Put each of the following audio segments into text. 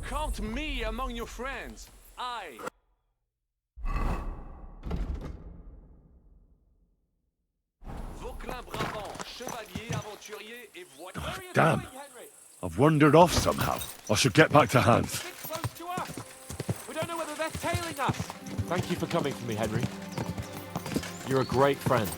count me among your friends. I... Vauclin Brabant, chevalier, aventurier, et voyageur. Where are you Damn. going, Henry? I've wandered off somehow. I should get back to hand. Stick close to us. We don't know whether they're tailing us. Thank you for coming for me, Henry. You're a great friend.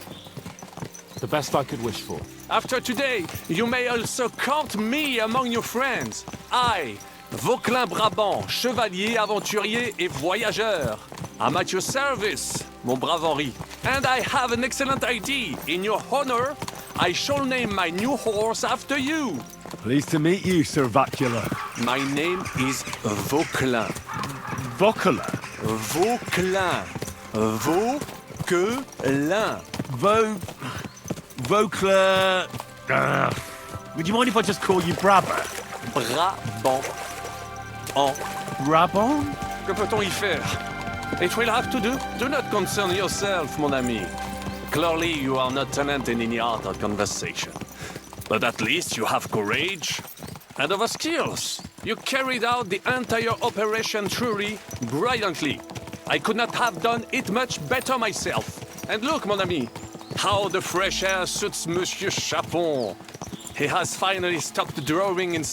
The best I could wish for. After today, you may also count me among your friends. I, Vauclin Brabant, chevalier, aventurier et voyageur. I'm at your service, mon brave Henri. And I have an excellent idea. In your honor, I shall name my new horse after you. Pleased to meet you, Sir Vacula. My name is Vauclin. Vocala? Vauclin. Vauquelin. Vocla... would you mind if I just call you Brabber? Brabant. En. Brabon? Que peut-on y faire? It will have to do. Do not concern yourself, mon ami. Clearly, you are not talented in any art or conversation. But at least you have courage and other skills. You carried out the entire operation truly brilliantly. I could not have done it much better myself. And look, mon ami, how the fresh air suits Monsieur Chapon. He has finally stopped drawing in...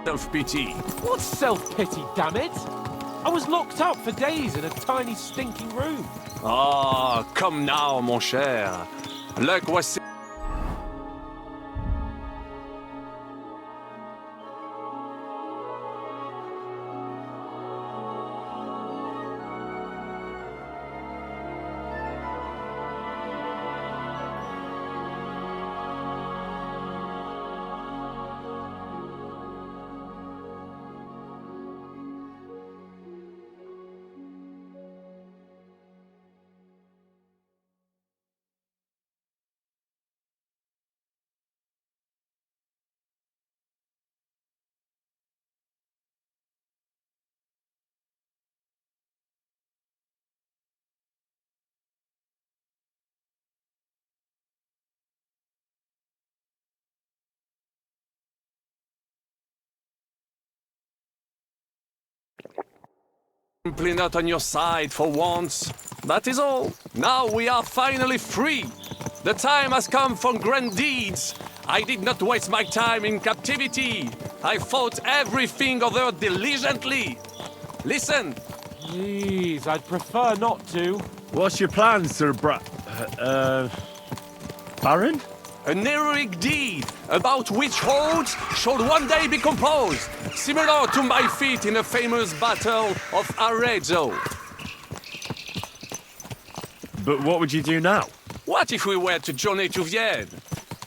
self-pity. What self-pity, damn it? I was locked up for days in a tiny stinking room. Ah, come now, mon cher. Le voici. Simply not on your side for once. That is all. Now we are finally free. The time has come for grand deeds. I did not waste my time in captivity. I fought everything over diligently. Listen. Jeez, I'd prefer not to. What's your plan, Sir Baron? An heroic deed about which hordes should one day be composed, similar to my feat in the famous Battle of Arezzo. But what would you do now? What if we were to journey to Vienne?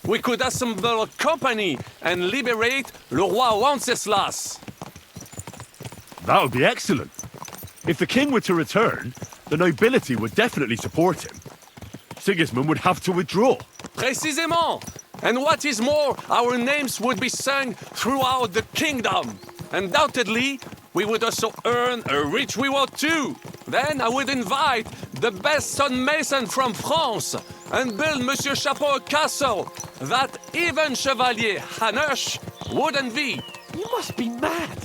We could assemble a company and liberate Le Roi Wenceslas. That would be excellent. If the king were to return, the nobility would definitely support him. Sigismund would have to withdraw. Précisément! And what is more, our names would be sung throughout the kingdom. Undoubtedly, we would also earn a rich reward too. Then I would invite the best stonemason from France and build Monsieur Chapeau a castle that even Chevalier Hanush would envy. You must be mad.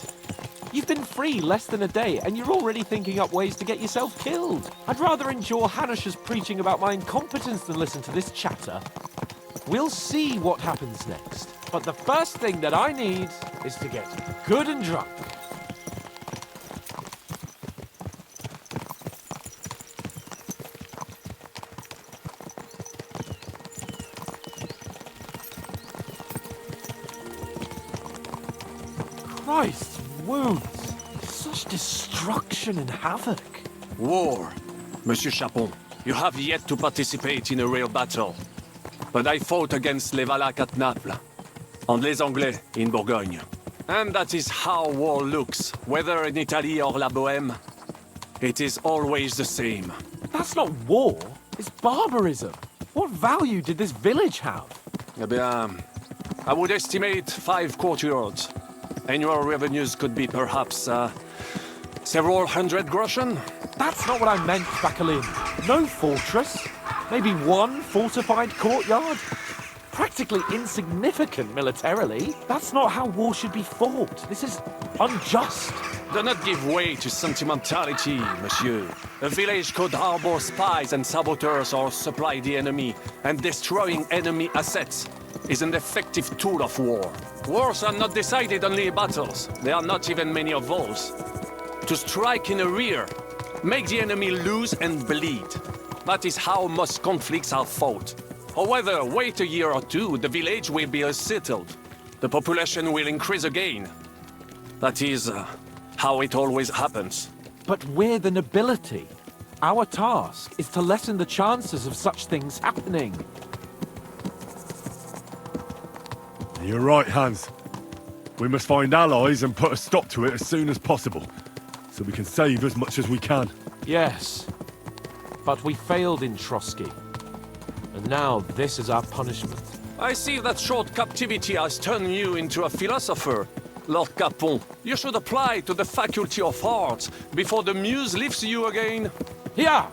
You've been free less than a day, and you're already thinking up ways to get yourself killed. I'd rather endure Hanush's preaching about my incompetence than listen to this chatter. We'll see what happens next. But the first thing that I need is to get good and drunk. Christ's wounds. Such destruction and havoc. War. Monsieur Chapon, you have yet to participate in a real battle. But I fought against les Valaques at Naples, and les Anglais in Bourgogne. And that is how war looks, whether in Italy or La Bohème. It is always the same. That's not war. It's barbarism. What value did this village have? Eh bien, I would estimate 5 courtyards. Annual revenues could be perhaps, several hundred groschen. That's not what I meant, Bacalin. No fortress. Maybe one fortified courtyard. Practically insignificant militarily. That's not how war should be fought. This is unjust. Do not give way to sentimentality, monsieur. A village could harbor spies and saboteurs or supply the enemy, and destroying enemy assets is an effective tool of war. Wars are not decided only in battles. There are not even many of those. To strike in the rear, make the enemy lose and bleed. That is how most conflicts are fought. However, wait a year or two, the village will be settled. The population will increase again. That is how it always happens. But we're the nobility. Our task is to lessen the chances of such things happening. You're right, Hans. We must find allies and put a stop to it as soon as possible, so we can save as much as we can. Yes, but we failed in Trotsky. And now this is our punishment. I see that short captivity has turned you into a philosopher, Lord Capon. You should apply to the Faculty of Arts before the muse lifts you again. Yeah!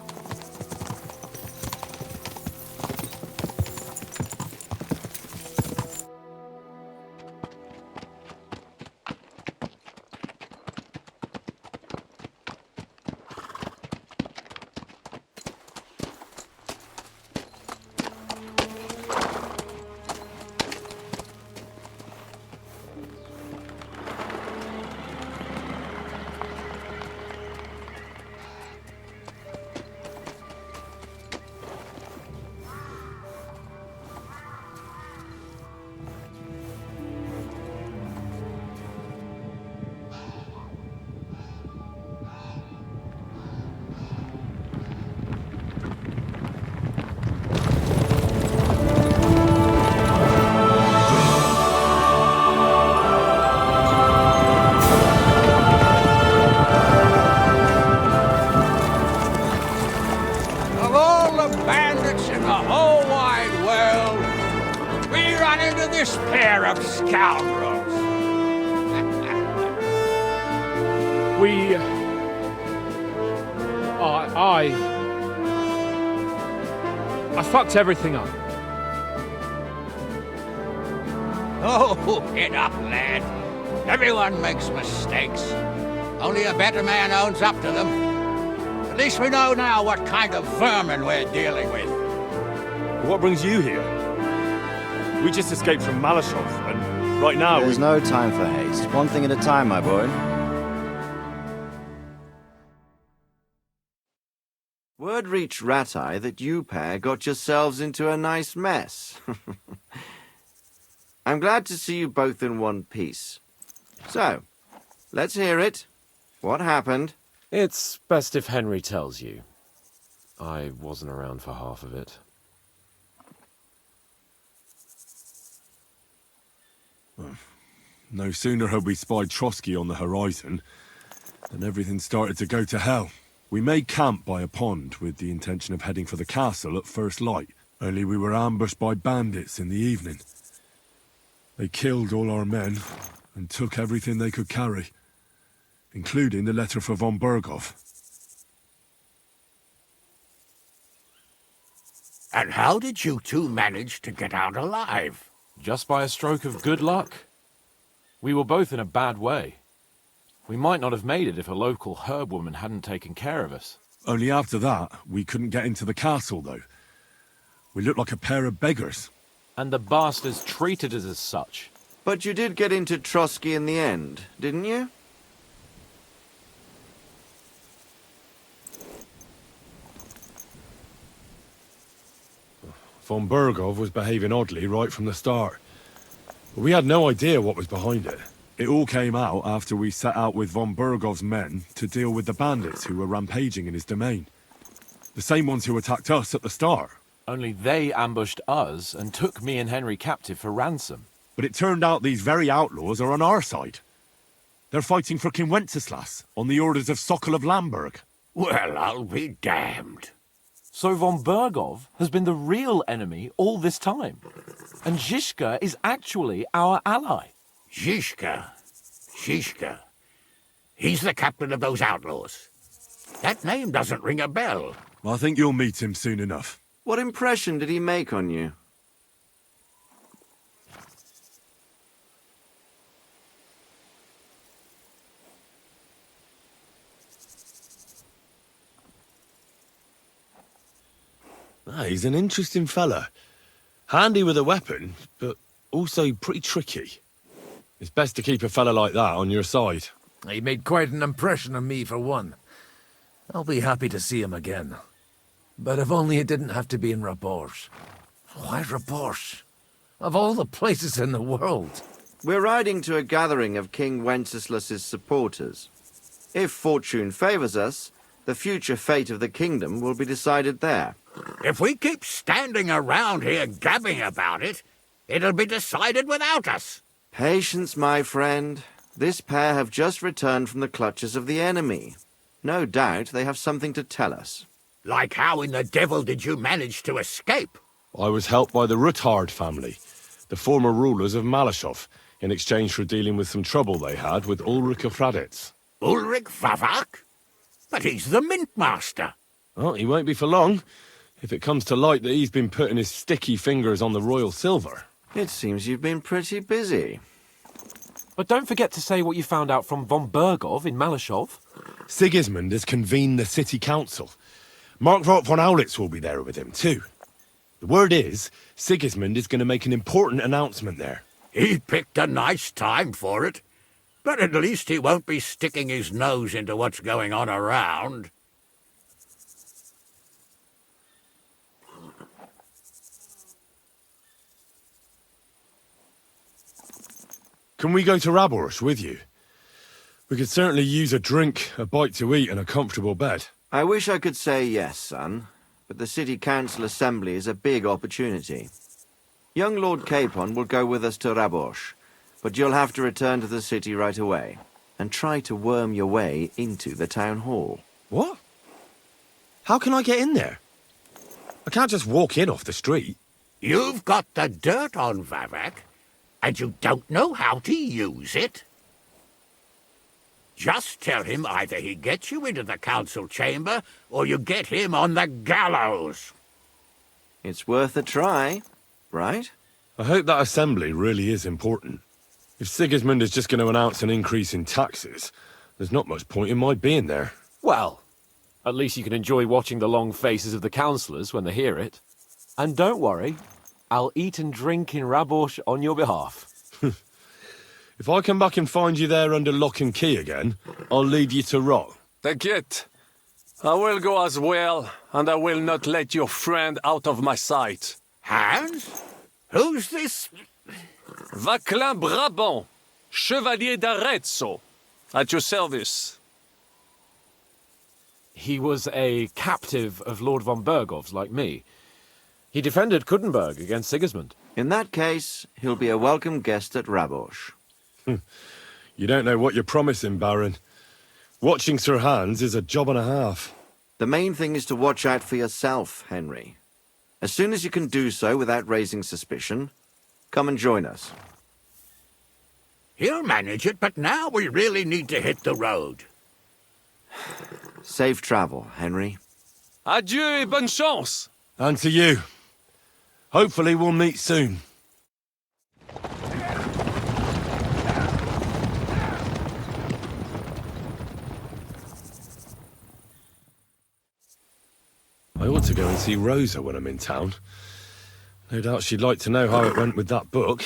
the bandits in the whole wide world, we run into this pair of scoundrels. I fucked everything up. Oh, get up, lad. Everyone makes mistakes. Only a better man owns up to them. At least we know now what kind of vermin we're dealing with. What brings you here? We just escaped from Malashov, and right now There's no time for haste. One thing at a time, my boy. Word reached Ratai that you pair got yourselves into a nice mess. I'm glad to see you both in one piece. So, let's hear it. What happened? It's best if Henry tells you. I wasn't around for half of it. No sooner had we spied Trotsky on the horizon than everything started to go to hell. We made camp by a pond with the intention of heading for the castle at first light, only we were ambushed by bandits in the evening. They killed all our men and took everything they could carry, including the letter for von Bergov. And how did you two manage to get out alive? Just by a stroke of good luck. We were both in a bad way. We might not have made it if a local herb woman hadn't taken care of us. Only after that, we couldn't get into the castle, though. We looked like a pair of beggars. And the bastards treated us as such. But you did get into Trotsky in the end, didn't you? Von Bergov was behaving oddly right from the start. But we had no idea what was behind it. It all came out after we set out with von Bergov's men to deal with the bandits who were rampaging in his domain. The same ones who attacked us at the start. Only they ambushed us and took me and Henry captive for ransom. But it turned out these very outlaws are on our side. They're fighting for King Wenceslas on the orders of Sokol of Lamberg. Well, I'll be damned. So von Bergov has been the real enemy all this time. And Zhishka is actually our ally. Zhishka. He's the captain of those outlaws. That name doesn't ring a bell. I think you'll meet him soon enough. What impression did he make on you? He's an interesting fella. Handy with a weapon, but also pretty tricky. It's best to keep a fella like that on your side. He made quite an impression on me, for one. I'll be happy to see him again. But if only it didn't have to be in Rabosh. Why Rabosh? Of all the places in the world. We're riding to a gathering of King Wenceslas's supporters. If fortune favors us, the future fate of the kingdom will be decided there. If we keep standing around here gabbing about it, it'll be decided without us. Patience, my friend. This pair have just returned from the clutches of the enemy. No doubt they have something to tell us. Like how in the devil did you manage to escape? I was helped by the Ruthard family, the former rulers of Malashov, in exchange for dealing with some trouble they had with Ulrich of Raditz. Ulrich Vavak? But he's the mint master. Well, he won't be for long, if it comes to light that he's been putting his sticky fingers on the royal silver. It seems you've been pretty busy. But don't forget to say what you found out from von Bergov in Malashov. Sigismund has convened the city council. Markvart von Aulitz will be there with him, too. The word is, Sigismund is going to make an important announcement there. He picked a nice time for it. But at least he won't be sticking his nose into what's going on around. Can we go to Raborsh with you? We could certainly use a drink, a bite to eat, and a comfortable bed. I wish I could say yes, son, but the city council assembly is a big opportunity. Young Lord Capon will go with us to Raborsh, but you'll have to return to the city right away, and try to worm your way into the town hall. What? How can I get in there? I can't just walk in off the street. You've got the dirt on Vavak, and you don't know how to use it? Just tell him either he gets you into the council chamber, or you get him on the gallows. It's worth a try, right? I hope that assembly really is important. If Sigismund is just going to announce an increase in taxes, there's not much point in my being there. Well, at least you can enjoy watching the long faces of the councillors when they hear it. And don't worry, I'll eat and drink in Rabosh on your behalf. If I come back and find you there under lock and key again, I'll leave you to rot. T'inquiète. I will go as well, and I will not let your friend out of my sight. Hans? Who's this? Vaclin Brabant, Chevalier d'Arezzo, at your service. He was a captive of Lord von Bergov's, like me. He defended Kuddenberg against Sigismund. In that case, he'll be a welcome guest at Rabosh. You don't know what you're promising, Baron. Watching Sir Hans is a job and a half. The main thing is to watch out for yourself, Henry. As soon as you can do so without raising suspicion, come and join us. He'll manage it, but now we really need to hit the road. Safe travel, Henry. Adieu et bonne chance! And to you. Hopefully we'll meet soon. I ought to go and see Rosa when I'm in town. No doubt she'd like to know how it went with that book.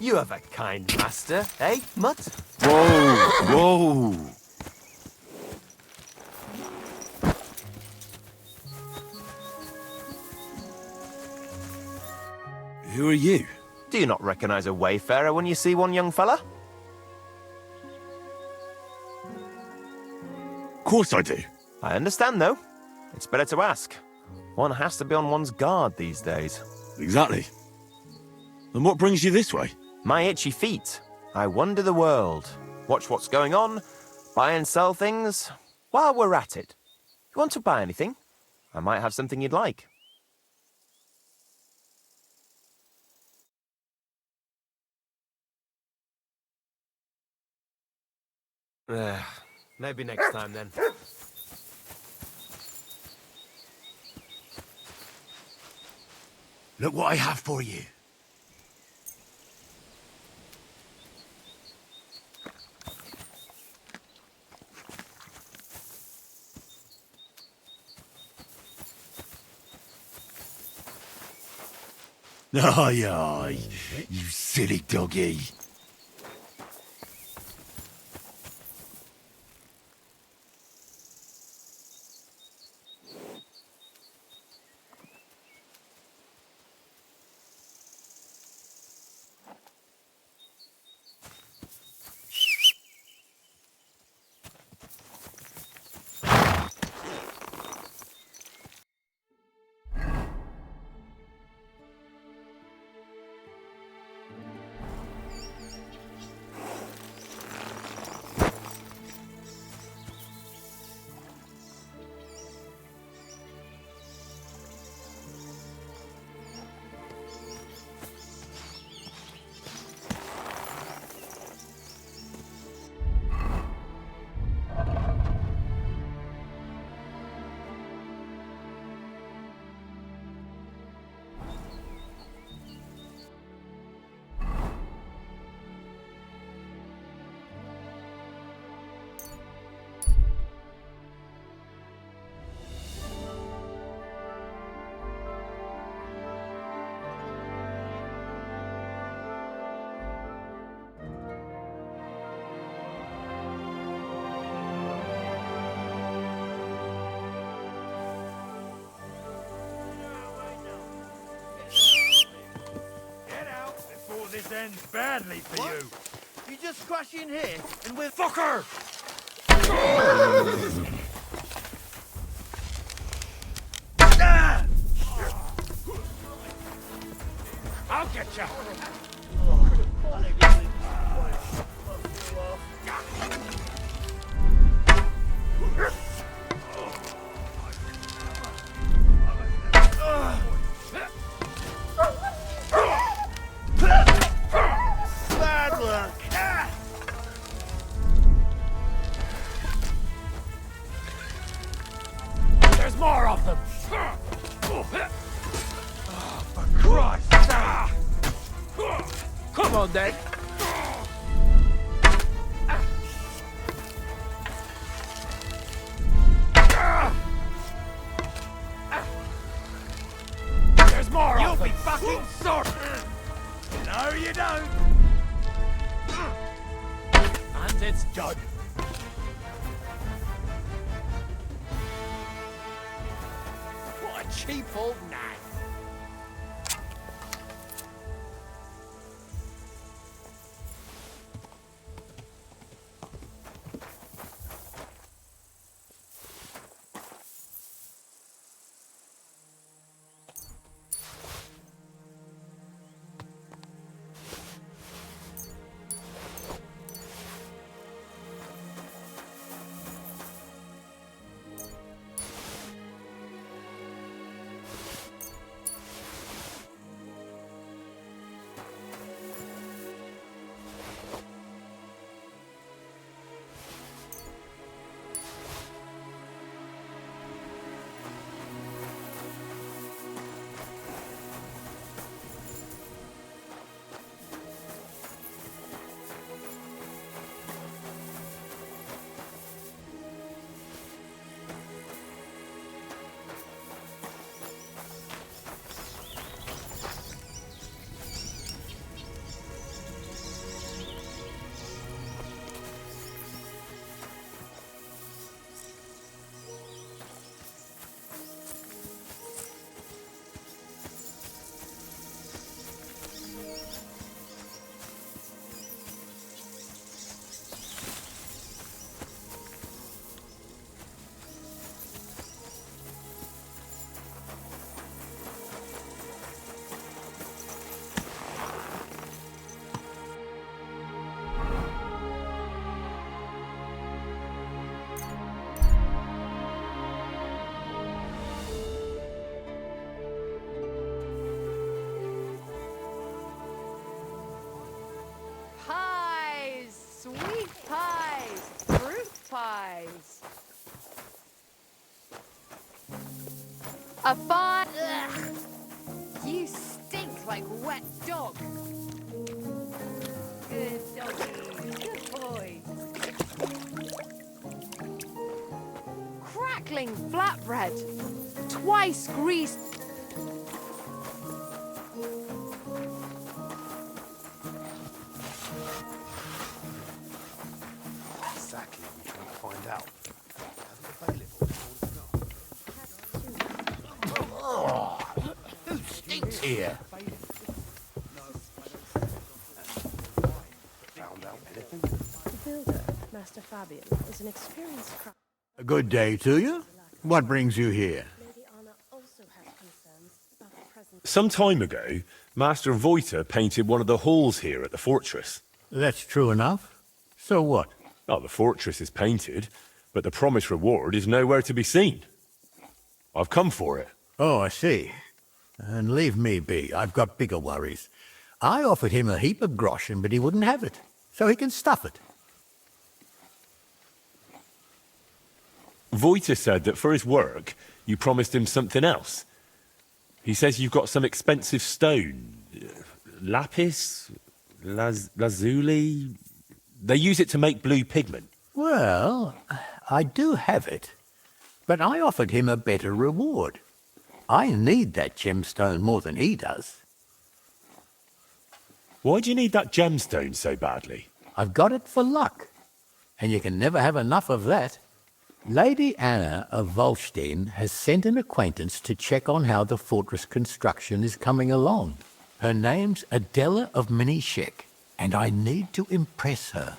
You have a kind master, eh, Mutt? Whoa! Whoa! Who are you? Do you not recognize a wayfarer when you see one, young fella? Of course I do. I understand, though. It's better to ask. One has to be on one's guard these days. Exactly. And what brings you this way? My itchy feet. I wander the world, watch what's going on, buy and sell things. While we're at it, you want to buy anything? I might have something you'd like. Maybe next time, then. Look what I have for you. Aye, aye, you silly doggy. This ends badly for you. You just crash in here and we're... Fucker! I'll get you. Bad luck. There's more of them. For Christ's sake! Come on, then. There's more You'll of them. be fucking sorry. No, you don't. And it's done. What a cheap old nag. Pies! Sweet pies! Fruit pies! A fine... Ugh. You stink like wet dog. Good doggy. Good boy. Crackling flatbread. Twice greased. Exactly, we're trying to find out. Who stinks here? The builder, Master Fabian, is an experienced craftsman. A good day to you. What brings you here? Lady Anna also has concerns about the present. Some time ago, Master Voiter painted one of the halls here at the fortress. That's true enough. So what? Oh, the fortress is painted, but the promised reward is nowhere to be seen. I've come for it. Oh, I see. And leave me be. I've got bigger worries. I offered him a heap of groschen, but he wouldn't have it. So he can stuff it. Voiter said that for his work, you promised him something else. He says you've got some expensive stone. Lapis? Lazuli? They use it to make blue pigment. Well, I do have it. But I offered him a better reward. I need that gemstone more than he does. Why do you need that gemstone so badly? I've got it for luck. And you can never have enough of that. Lady Anna of Volstein has sent an acquaintance to check on how the fortress construction is coming along. Her name's Adela of Minishek, and I need to impress her.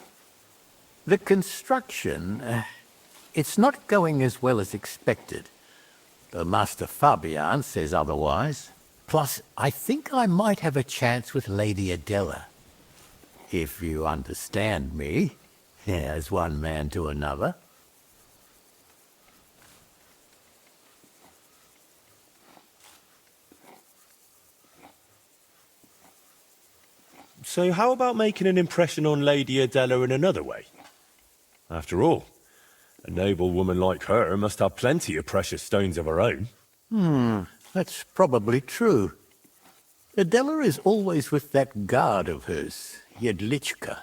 The construction, it's not going as well as expected. The Master Fabian says otherwise. Plus, I think I might have a chance with Lady Adela. If you understand me, as one man to another. So how about making an impression on Lady Adela in another way? After all, a noble woman like her must have plenty of precious stones of her own. That's probably true. Adela is always with that guard of hers, Jedlichka.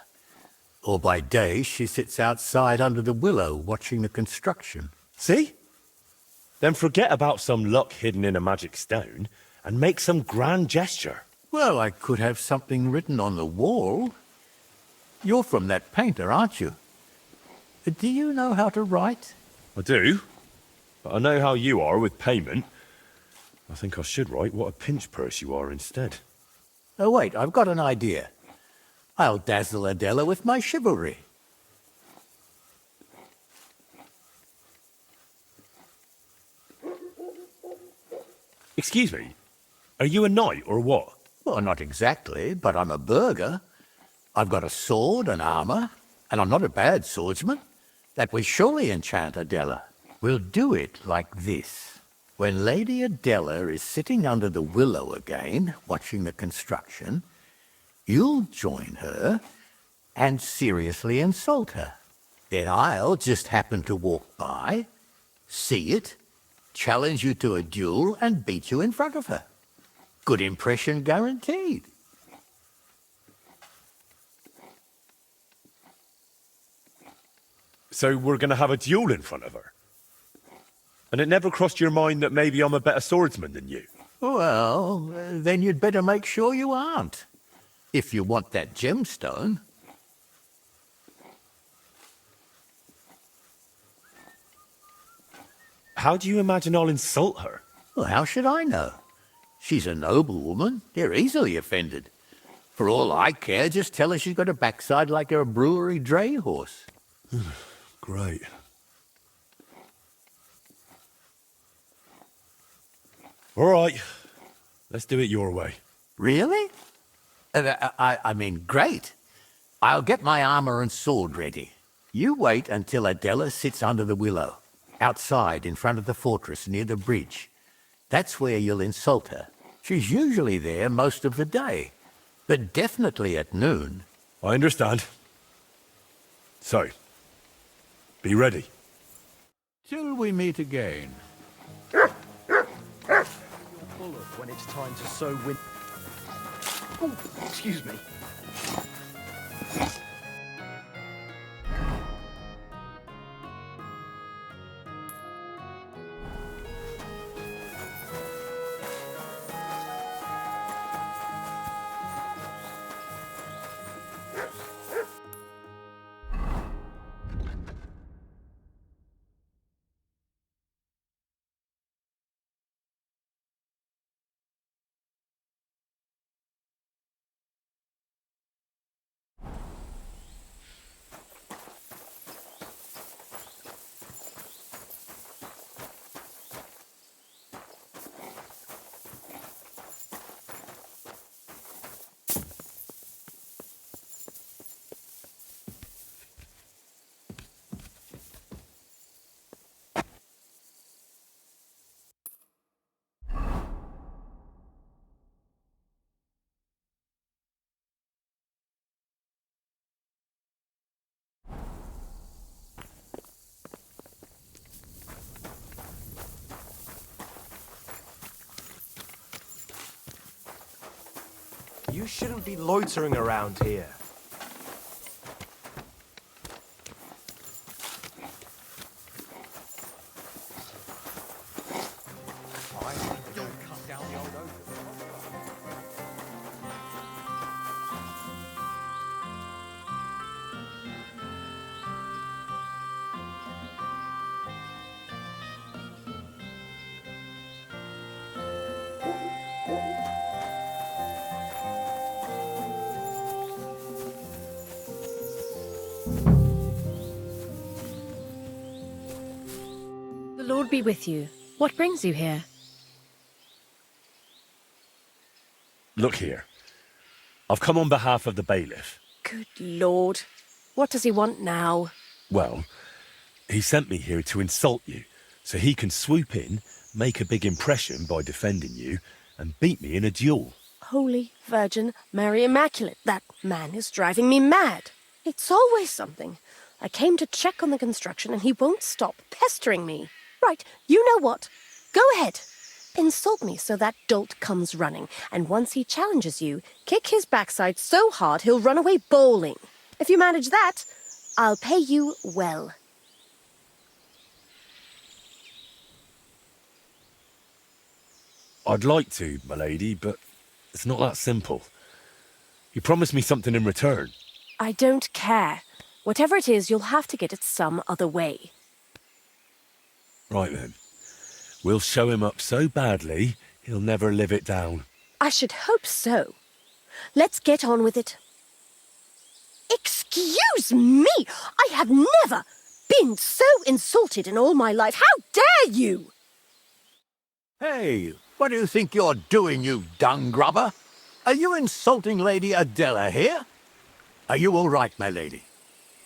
Or by day she sits outside under the willow watching the construction. See? Then forget about some luck hidden in a magic stone and make some grand gesture. Well, I could have something written on the wall. You're from that painter, aren't you? Do you know how to write? I do, but I know how you are with payment. I think I should write what a pinch purse you are instead. Oh, wait, I've got an idea. I'll dazzle Adela with my chivalry. Excuse me, are you a knight or what? Well, not exactly, but I'm a burgher. I've got a sword and armor, and I'm not a bad swordsman. That will surely enchant Adela. We'll do it like this. When Lady Adela is sitting under the willow again, watching the construction, you'll join her and seriously insult her. Then I'll just happen to walk by, see it, challenge you to a duel, and beat you in front of her. Good impression guaranteed. So we're going to have a duel in front of her? And it never crossed your mind that maybe I'm a better swordsman than you? Well, then you'd better make sure you aren't, if you want that gemstone. How do you imagine I'll insult her? Well, how should I know? She's a noble woman. They're easily offended. For all I care, just tell her she's got a backside like a brewery dray horse. Great. All right, let's do it your way. Really? I mean, great. I'll get my armor and sword ready. You wait until Adela sits under the willow, outside in front of the fortress near the bridge. That's where you'll insult her. She's usually there most of the day, but definitely at noon. I understand. So, be ready. Till we meet again. Bullet when it's time to sow wind. Oh, excuse me. You shouldn't be loitering around here. God be with you. What brings you here? Look here. I've come on behalf of the bailiff. Good Lord. What does he want now? Well, he sent me here to insult you, so he can swoop in, make a big impression by defending you, and beat me in a duel. Holy Virgin Mary Immaculate, that man is driving me mad. It's always something. I came to check on the construction and he won't stop pestering me. Right, you know what? Go ahead. Insult me so that dolt comes running, and once he challenges you, kick his backside so hard he'll run away bowling. If you manage that, I'll pay you well. I'd like to, my lady, but it's not that simple. You promised me something in return. I don't care. Whatever it is, you'll have to get it some other way. Right then. We'll show him up so badly, he'll never live it down. I should hope so. Let's get on with it. Excuse me! I have never been so insulted in all my life. How dare you! Hey, what do you think you're doing, you dung grubber? Are you insulting Lady Adela here? Are you all right, my lady?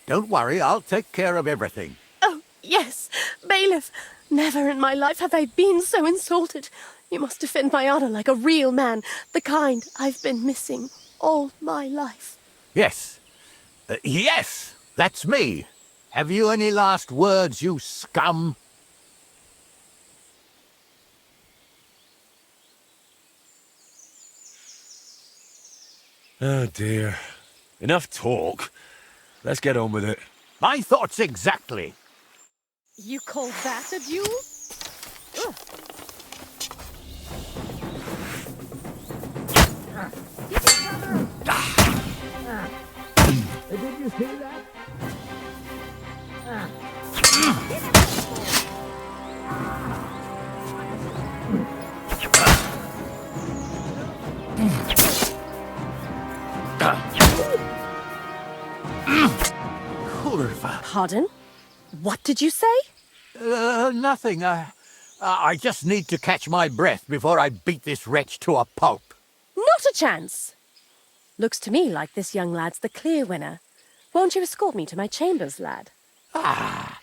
Don't worry, I'll take care of everything. Oh, yes, bailiff. Never in my life have I been so insulted. You must defend my honor like a real man, the kind I've been missing all my life. Yes. Yes, that's me. Have you any last words, you scum? Oh dear. Enough talk. Let's get on with it. My thoughts exactly. You call that a duel? Ugh. Did you see that? Pardon? What did you say? Nothing. I just need to catch my breath before I beat this wretch to a pulp. Not a chance. Looks to me like this young lad's the clear winner. Won't you escort me to my chambers, lad? Ah,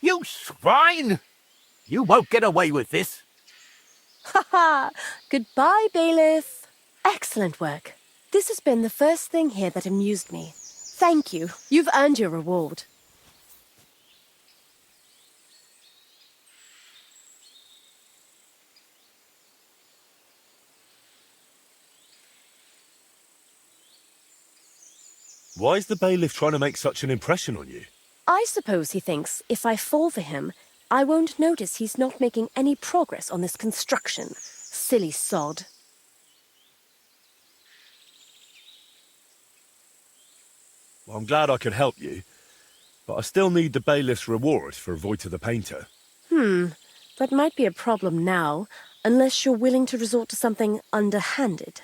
you swine! You won't get away with this. Ha ha! Goodbye, bailiff. Excellent work. This has been the first thing here that amused me. Thank you. You've earned your reward. Why is the bailiff trying to make such an impression on you? I suppose he thinks if I fall for him, I won't notice he's not making any progress on this construction. Silly sod. Well, I'm glad I could help you, but I still need the bailiff's reward for Voita the painter. That might be a problem now, unless you're willing to resort to something underhanded.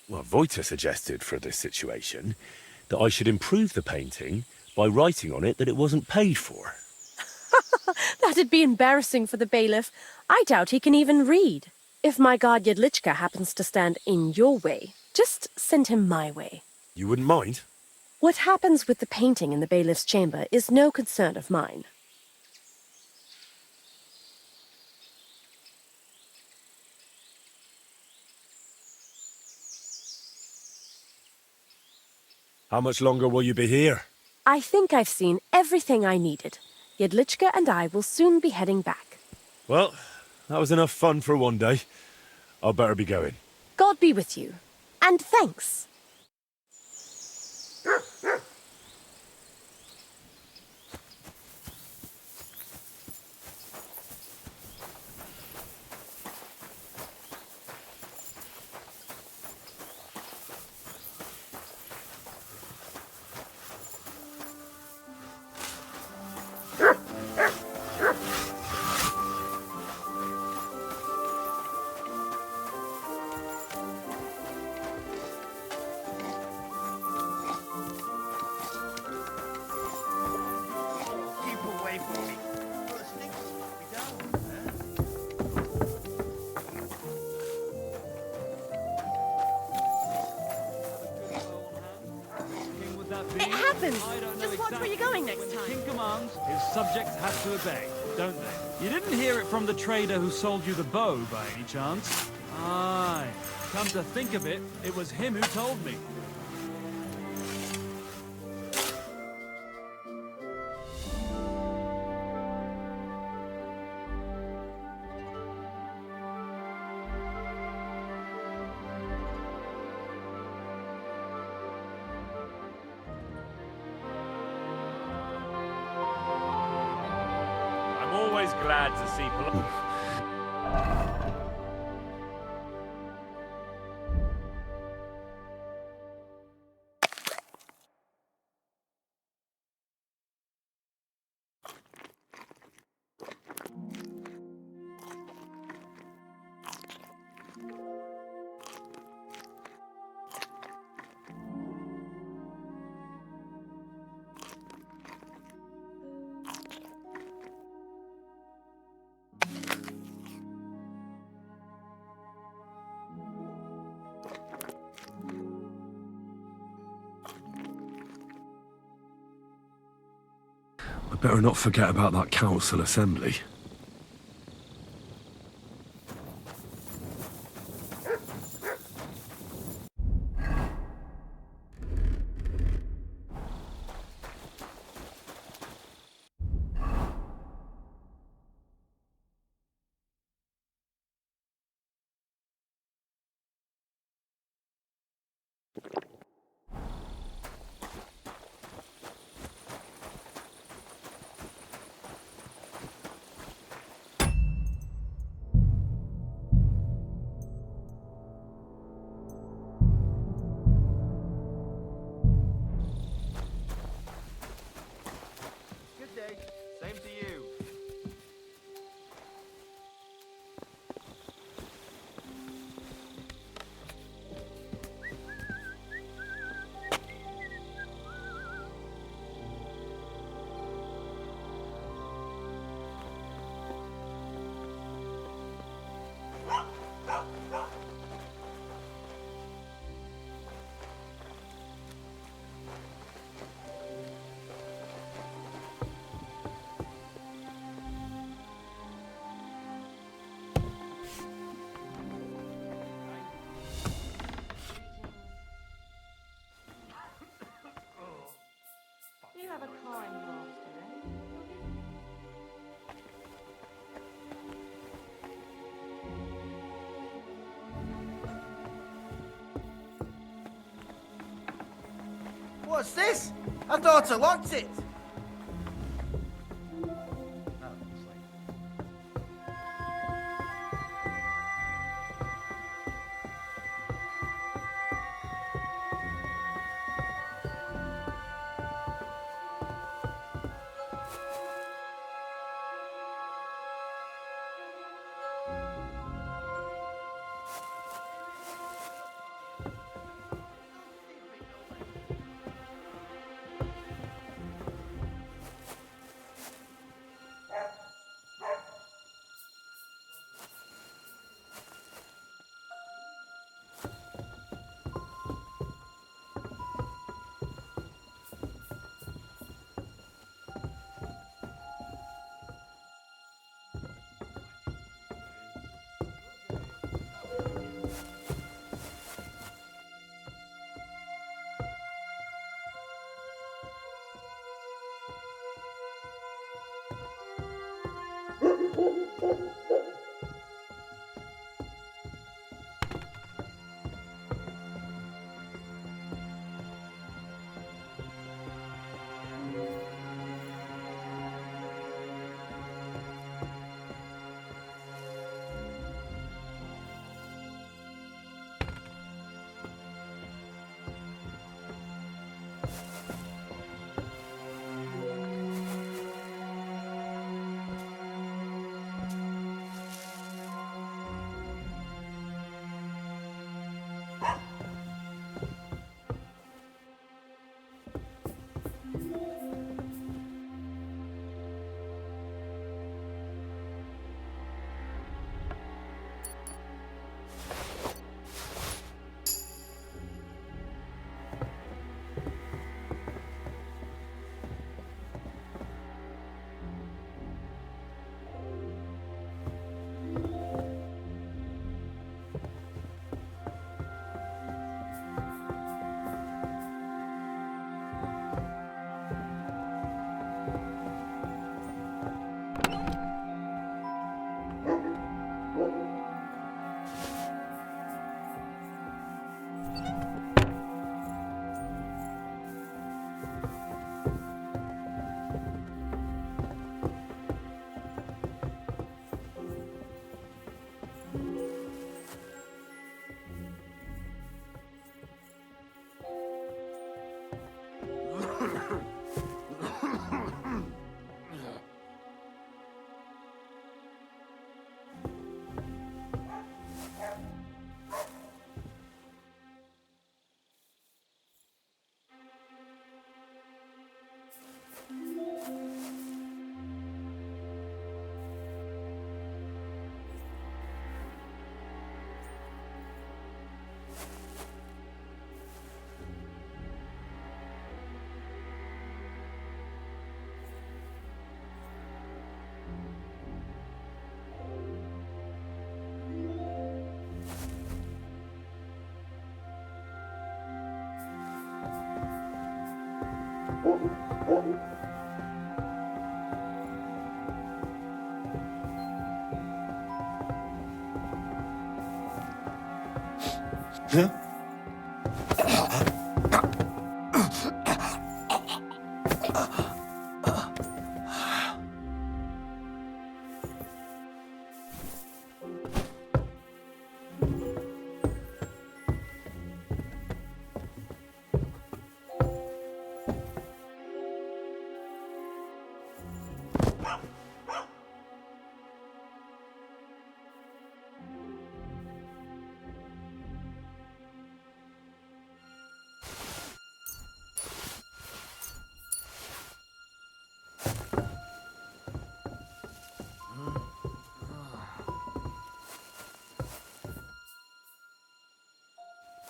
Well, Voita suggested for this situation that I should improve the painting by writing on it that it wasn't paid for. That'd be embarrassing for the bailiff. I doubt he can even read. If my guard Yedlichka happens to stand in your way, just send him my way. You wouldn't mind? What happens with the painting in the bailiff's chamber is no concern of mine. How much longer will you be here? I think I've seen everything I needed. Yedlichka and I will soon be heading back. Well, that was enough fun for one day. I'll better be going. God be with you. And thanks. heavens! I don't know Just watch where you're going next When the time. king commands, his subjects have to obey, don't they? You didn't hear it from the trader who sold you the bow, by any chance? Aye. Come to think of it, it was him who told me. I'm always glad to see I better not forget about that council assembly. Good day. Same to you. You have a kind master, eh? What's this? I thought I locked it.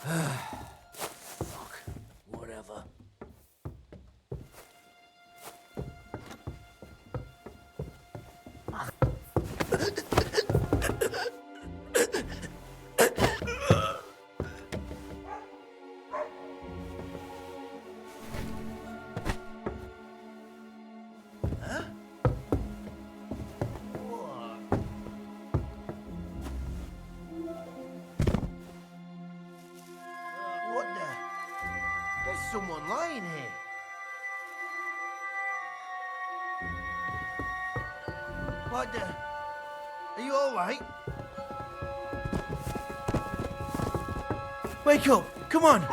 Fuck. Whatever. What the? There's someone lying here. What the? Are you alright? Wake up! Come on!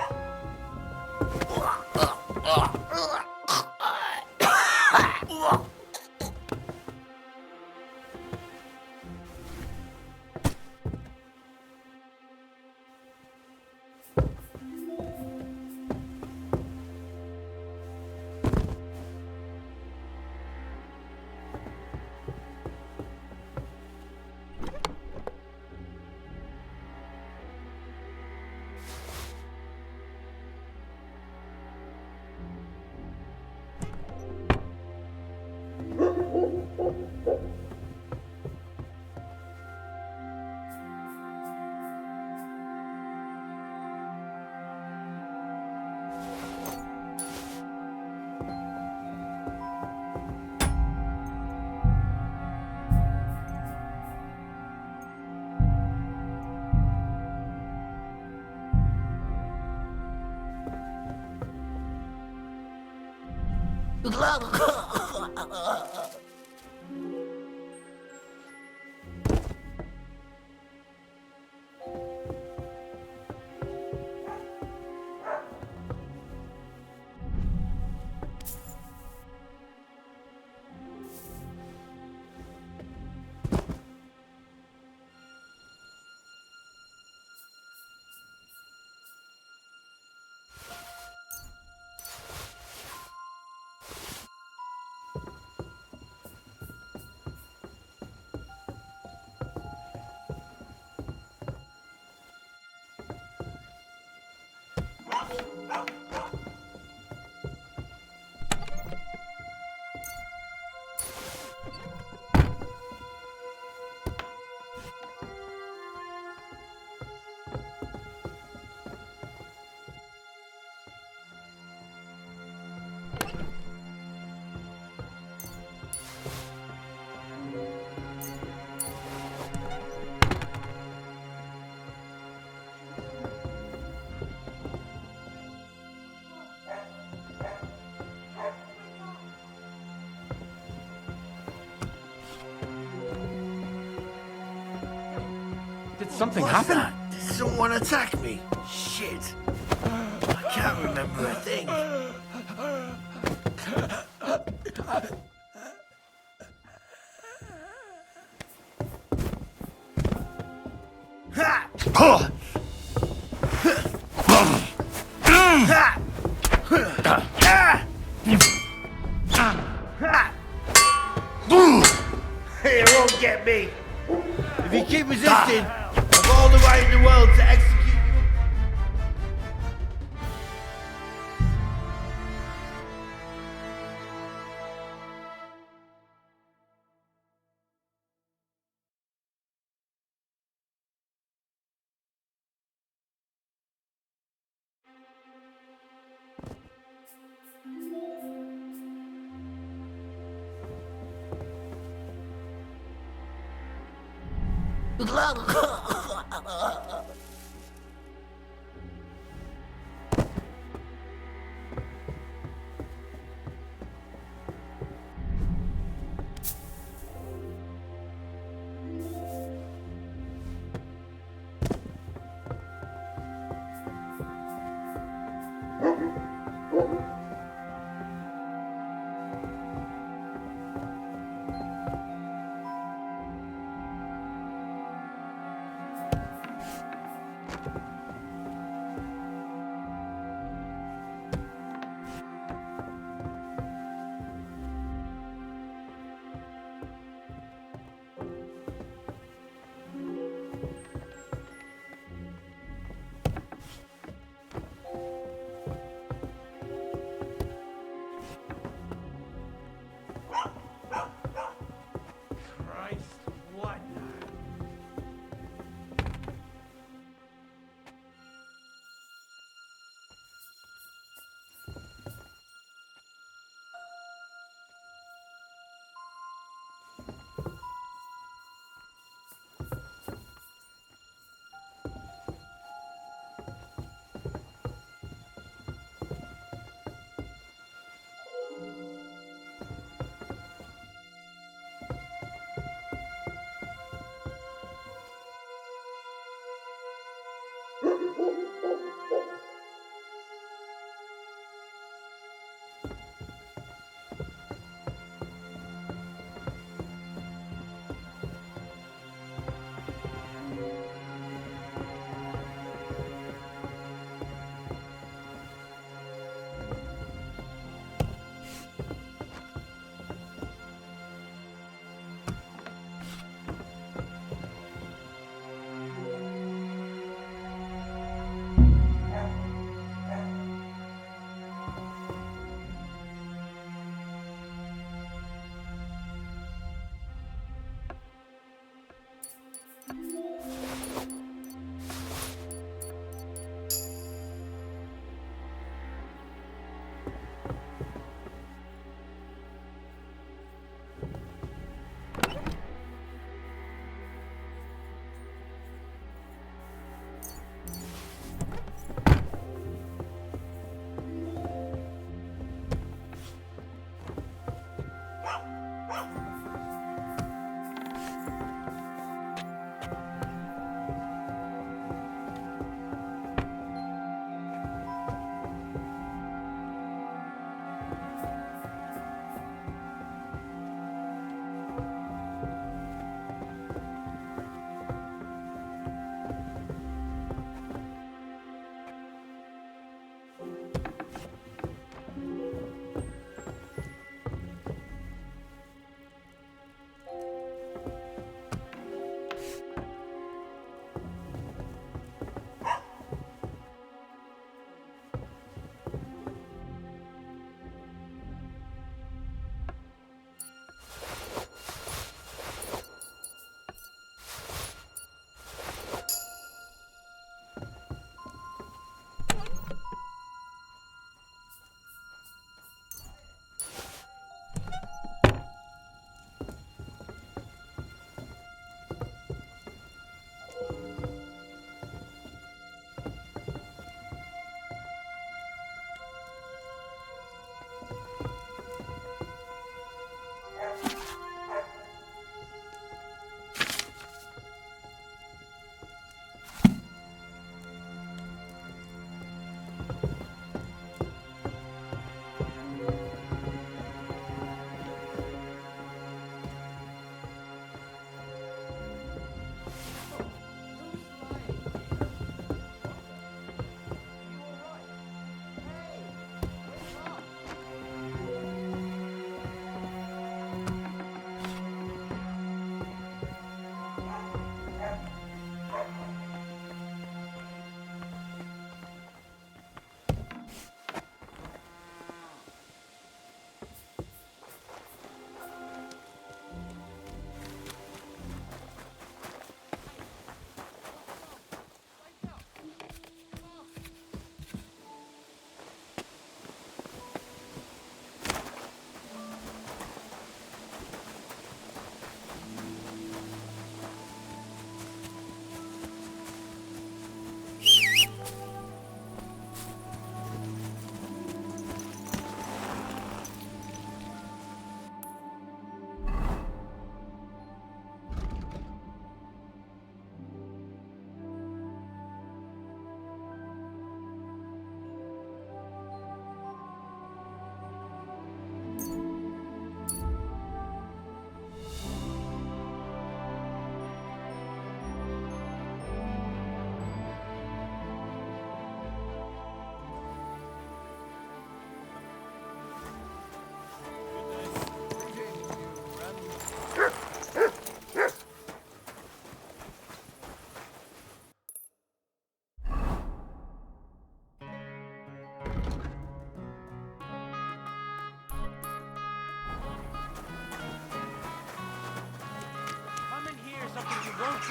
Did something What's happen? that? Did someone attack me? Shit. I can't remember a thing. Ha! Ha! It won't get me. If you keep resisting, I've all the right in the world to execute you.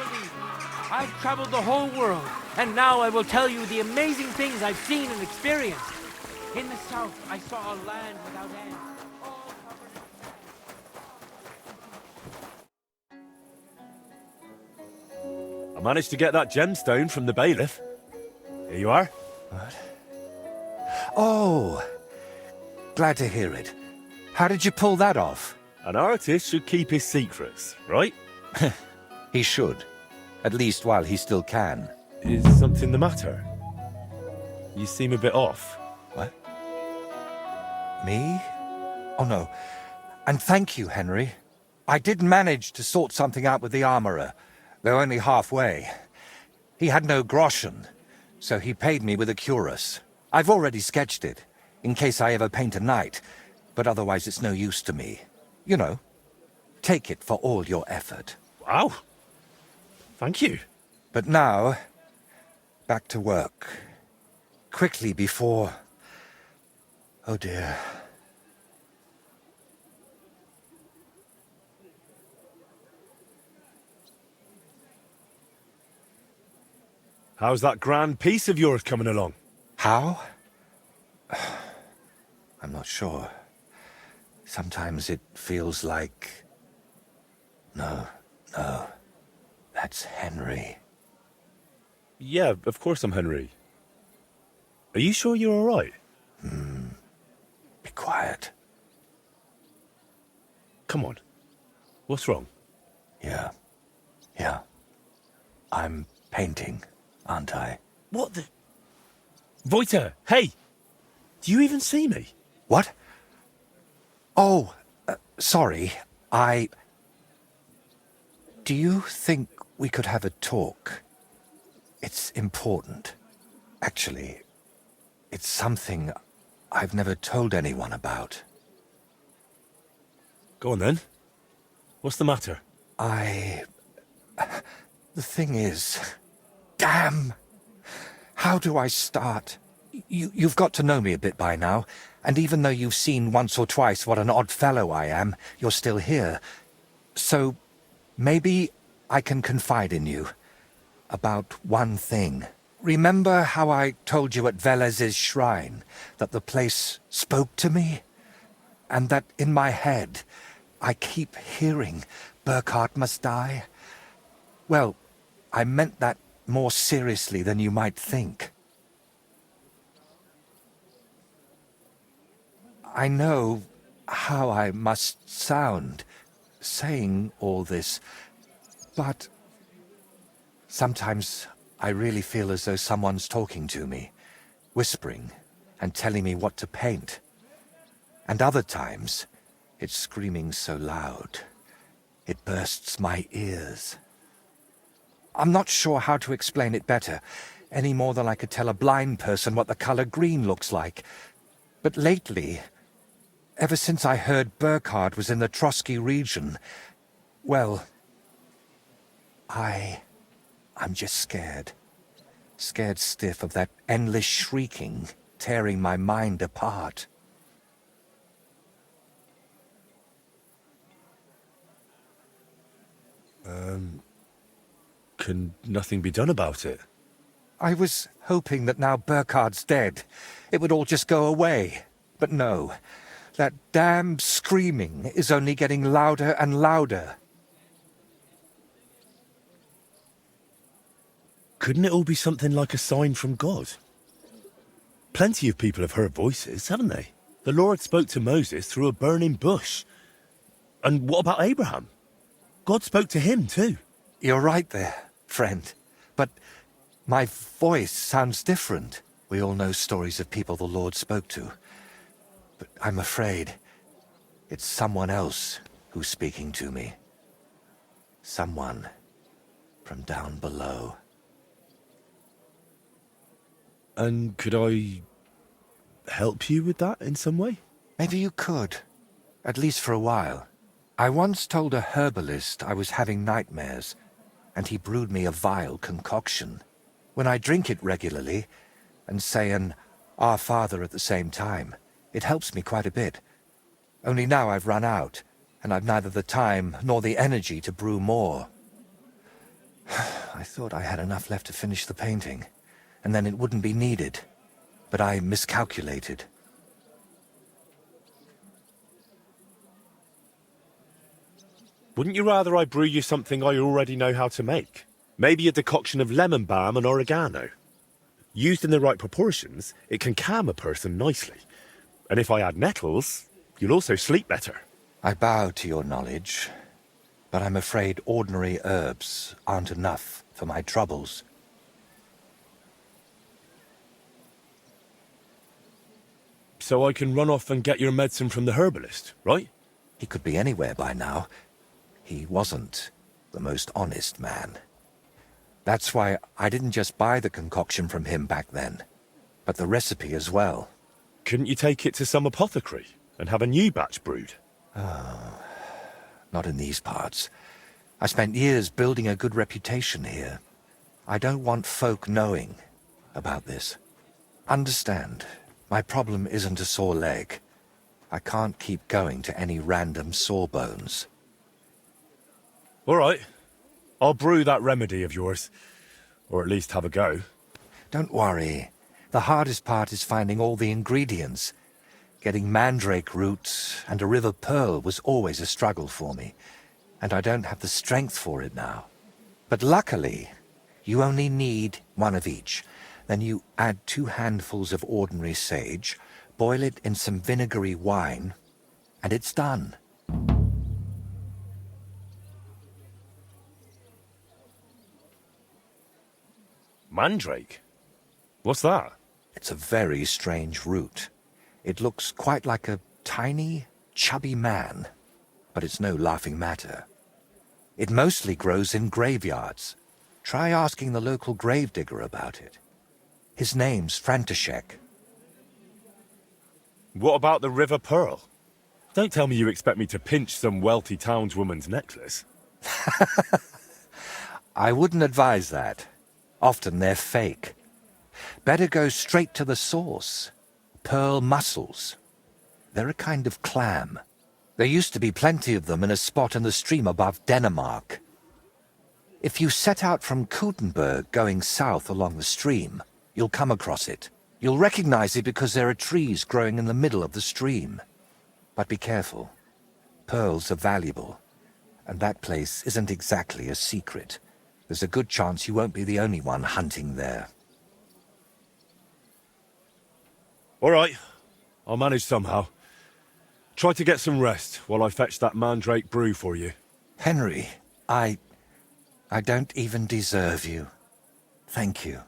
believe me. I've traveled the whole world, and now I will tell you the amazing things I've seen and experienced. In the south, I saw a land without end. All covered I managed to get that gemstone from the bailiff. Here you are. What? Oh, glad to hear it. How did you pull that off? An artist should keep his secrets, right? He should. At least while he still can. Is something the matter? You seem a bit off. What? Me? Oh, no. And thank you, Henry. I did manage to sort something out with the armourer, though only halfway. He had no groschen, so he paid me with a cuirass. I've already sketched it, in case I ever paint a knight, but otherwise it's no use to me. You know, take it for all your effort. Wow. Thank you. But now, back to work. Quickly before... Oh dear. How's that grand piece of yours coming along? How? I'm not sure. Sometimes it feels like... No. That's Henry. Yeah, of course I'm Henry. Are you sure you're all right? Be quiet. Come on. What's wrong? Yeah. I'm painting, aren't I? What the... Voiter, hey! Do you even see me? What? Oh, sorry. Do you think we could have a talk? It's important. Actually, it's something I've never told anyone about. Go on then. What's the matter? The thing is... Damn! How do I start? You've got to know me a bit by now, and even though you've seen once or twice what an odd fellow I am, you're still here. So, maybe I can confide in you. About one thing. Remember how I told you at Velez's shrine that the place spoke to me? And that in my head, I keep hearing Burkhard must die? Well, I meant that more seriously than you might think. I know how I must sound saying all this, but sometimes I really feel as though someone's talking to me, whispering and telling me what to paint. And other times, it's screaming so loud, it bursts my ears. I'm not sure how to explain it better, any more than I could tell a blind person what the color green looks like. But lately, ever since I heard Burkhard was in the Trotsky region, well, I'm just scared. Scared stiff of that endless shrieking, tearing my mind apart. Can nothing be done about it? I was hoping that now Burkhard's dead, it would all just go away. But no, that damn screaming is only getting louder and louder. Couldn't it all be something like a sign from God? Plenty of people have heard voices, haven't they? The Lord spoke to Moses through a burning bush. And what about Abraham? God spoke to him too. You're right there, friend. But my voice sounds different. We all know stories of people the Lord spoke to. But I'm afraid it's someone else who's speaking to me. Someone from down below. And could I help you with that in some way? Maybe you could. At least for a while. I once told a herbalist I was having nightmares, and he brewed me a vile concoction. When I drink it regularly, and say an Our Father at the same time, it helps me quite a bit. Only now I've run out, and I've neither the time nor the energy to brew more. I thought I had enough left to finish the painting, and then it wouldn't be needed. But I miscalculated. Wouldn't you rather I brew you something I already know how to make? Maybe a decoction of lemon balm and oregano. Used in the right proportions, it can calm a person nicely. And if I add nettles, you'll also sleep better. I bow to your knowledge, but I'm afraid ordinary herbs aren't enough for my troubles. So I can run off and get your medicine from the herbalist, right? He could be anywhere by now. He wasn't the most honest man. That's why I didn't just buy the concoction from him back then, but the recipe as well. Couldn't you take it to some apothecary and have a new batch brewed? Oh, not in these parts. I spent years building a good reputation here. I don't want folk knowing about this. Understand, my problem isn't a sore leg. I can't keep going to any random sawbones. All right. I'll brew that remedy of yours. Or at least have a go. Don't worry. The hardest part is finding all the ingredients. Getting mandrake roots and a river pearl was always a struggle for me, and I don't have the strength for it now. But luckily, you only need one of each. Then you add 2 handfuls of ordinary sage, boil it in some vinegary wine, and it's done. Mandrake? What's that? It's a very strange root. It looks quite like a tiny, chubby man, but it's no laughing matter. It mostly grows in graveyards. Try asking the local gravedigger about it. His name's František. What about the river pearl? Don't tell me you expect me to pinch some wealthy townswoman's necklace. I wouldn't advise that. Often they're fake. Better go straight to the source. Pearl mussels. They're a kind of clam. There used to be plenty of them in a spot in the stream above Denmark. If you set out from Kuttenberg going south along the stream, you'll come across it. You'll recognize it because there are trees growing in the middle of the stream. But be careful. Pearls are valuable, and that place isn't exactly a secret. There's a good chance you won't be the only one hunting there. All right. I'll manage somehow. Try to get some rest while I fetch that mandrake brew for you. Henry, I don't even deserve you. Thank you.